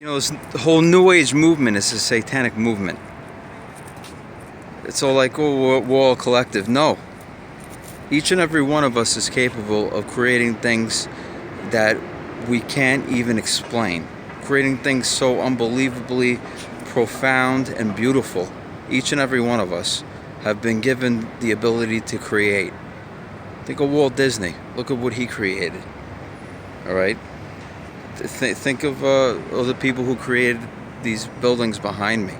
The whole New Age movement is a satanic movement. It's all like, oh, we're all collective. No. Each and every one of us is capable of creating things that we can't even explain. Creating things so unbelievably profound and beautiful. Each and every one of us have been given the ability to create. Think of Walt Disney. Look at what he created. All right? Think of all the people who created these buildings behind me.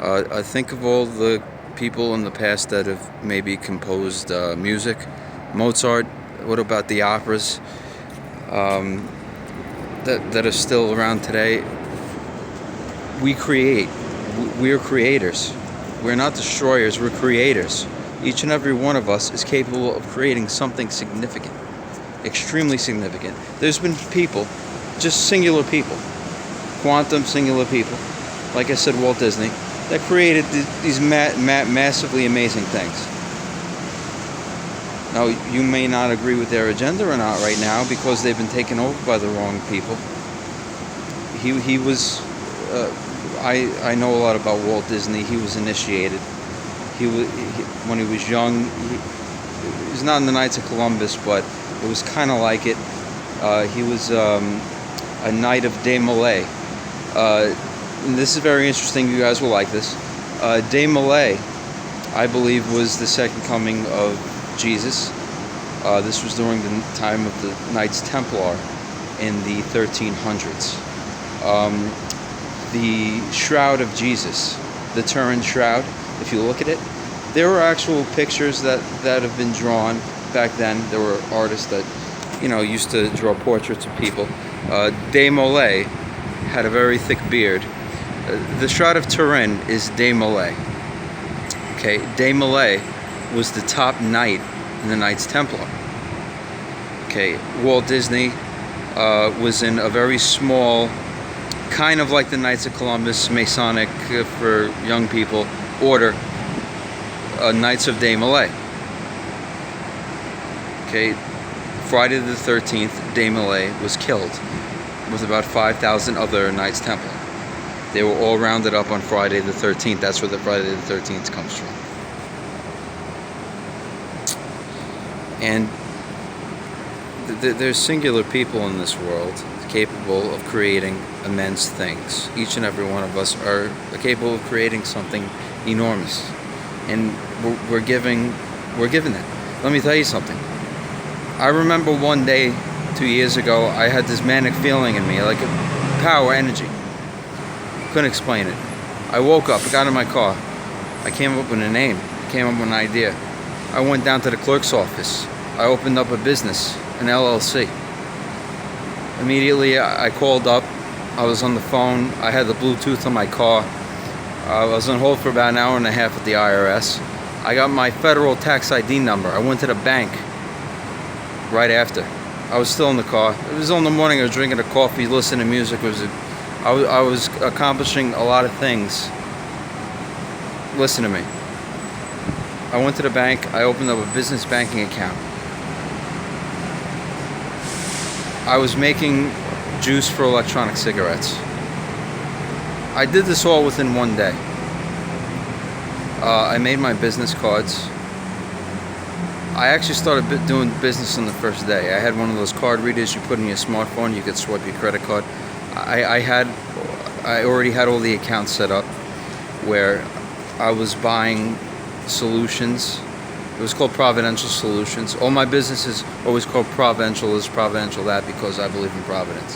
I think of all the people in the past that have maybe composed music. Mozart. What about the operas that are still around today? We create. We're creators. We're not destroyers. We're creators. Each and every one of us is capable of creating something significant, extremely significant. There's been people, just singular people, quantum singular people, like I said, Walt Disney, that created these massively amazing things. Now, you may not agree with their agenda or not right now because they've been taken over by the wrong people. He was, I know a lot about Walt Disney. He was initiated. When he was young, he was not in the Knights of Columbus, but it was kind of like it. He was a Knight of Desmarais. And this is very interesting. You guys will like this. Desmarais, I believe, was the second coming of Jesus. This was during the time of the Knights Templar in the 1300s. The Shroud of Jesus, the Turin Shroud, if you look at it, there were actual pictures that have been drawn back then. There were artists that used to draw portraits of people. Desmarais had a very thick beard. The Shroud of Turin is Desmarais. Okay, Desmarais was the top knight in the Knights Templar. Okay, Walt Disney was in a very small, kind of like the Knights of Columbus, Masonic for young people, order, Knights of Desmarais. Okay, Friday the 13th, Desmarais was killed with about 5,000 other Knights Templar. They were all rounded up on Friday the 13th. That's where the Friday the 13th comes from. And there's singular people in this world capable of creating immense things. Each and every one of us are capable of creating something enormous. And we're given that. Let me tell you something. I remember one day 2 years ago, I had this manic feeling in me, like a power, energy. Couldn't explain it. I woke up, got in my car. I came up with a name, came up with an idea. I went down to the clerk's office. I opened up a business, an LLC. Immediately, I called up. I was on the phone. I had the Bluetooth on my car. I was on hold for about an hour and a half with the IRS. I got my federal tax ID number. I went to the bank right after. I was still in the car. It was in the morning. I was drinking a coffee, listening to music. I was accomplishing a lot of things. Listen to me. I went to the bank. I opened up a business banking account. I was making juice for electronic cigarettes. I did this all within one day. I made my business cards. I actually started doing business on the first day. I had one of those card readers you put in your smartphone. You could swipe your credit card. I already had all the accounts set up where I was buying solutions. It was called Providential Solutions. All my business is always called Providential this, Providential that, because I believe in Providence.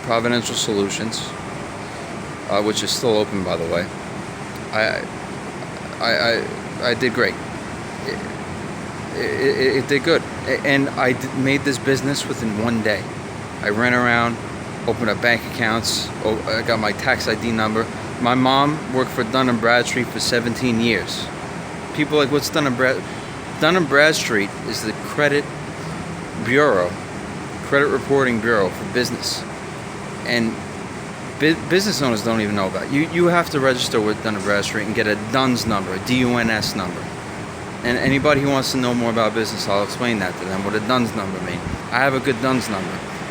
Providential Solutions, which is still open, by the way. I did great. It did good, and I made this business within one day. I ran around, opened up bank accounts. I got my tax ID number. My mom worked for Dun & Bradstreet for 17 years. People are like, what's Dun & Bradstreet? Dun & Bradstreet is the credit reporting bureau for business. And business owners don't even know about it. You have to register with Dun & Bradstreet and get a DUNS number, a DUNS number. And anybody who wants to know more about business, I'll explain that to them, what a DUNS number means. I have a good DUNS number.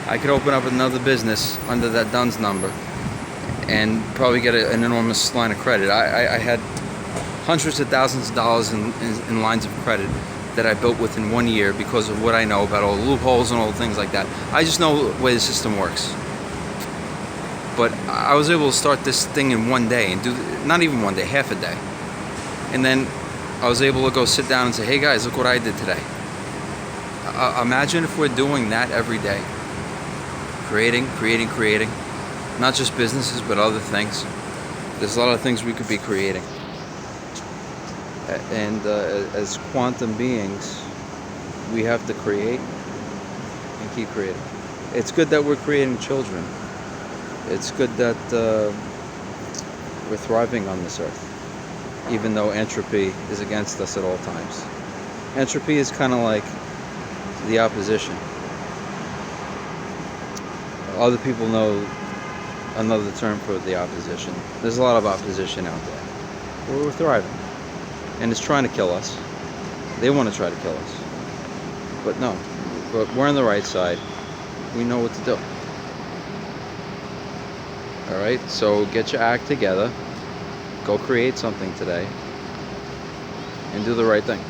I could open up another business under that DUNS number and probably get an enormous line of credit. I had hundreds of thousands of dollars in lines of credit that I built within 1 year because of what I know about all the loopholes and all the things like that. I just know the way the system works. But I was able to start this thing in 1 day and do, not even 1 day, half a day. And then I was able to go sit down and say, hey guys, look what I did today. Imagine if we're doing that every day. Creating. Not just businesses, but other things. There's a lot of things we could be creating. And as quantum beings, we have to create and keep creating. It's good that we're creating children. It's good that we're thriving on this earth, even though entropy is against us at all times. Entropy is kind of like the opposition. Other people know another term for the opposition. There's a lot of opposition out there. We're thriving. And it's trying to kill us. They want to try to kill us. But no. But we're on the right side. We know what to do. Alright, so get your act together. Go create something today. And do the right thing.